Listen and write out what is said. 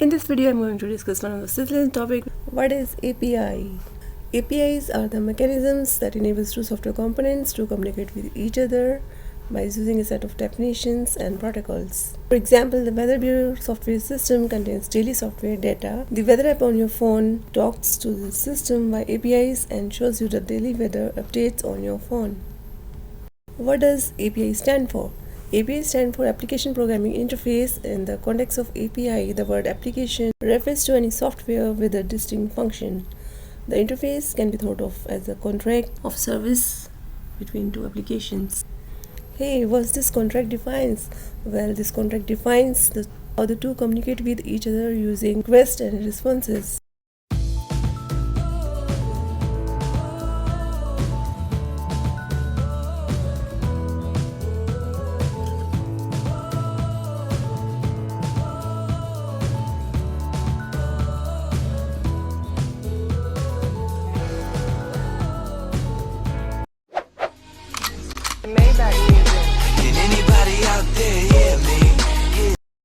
In this video, I'm going to discuss one of the sizzling topic. What is API? APIs are the mechanisms that enables two software components to communicate with each other by using a set of definitions and protocols. For example, the Weather Bureau software system contains daily software data. The weather app on your phone talks to the system by APIs and shows you the daily weather updates on your phone. What does API stand for? API stands for Application Programming Interface. In the context of API, the word application refers to any software with a distinct function. The interface can be thought of as a contract of service between two applications. Hey, what's this contract defines? Well, this contract defines how the two communicate with each other using requests and responses. Maybach music. Can anybody out there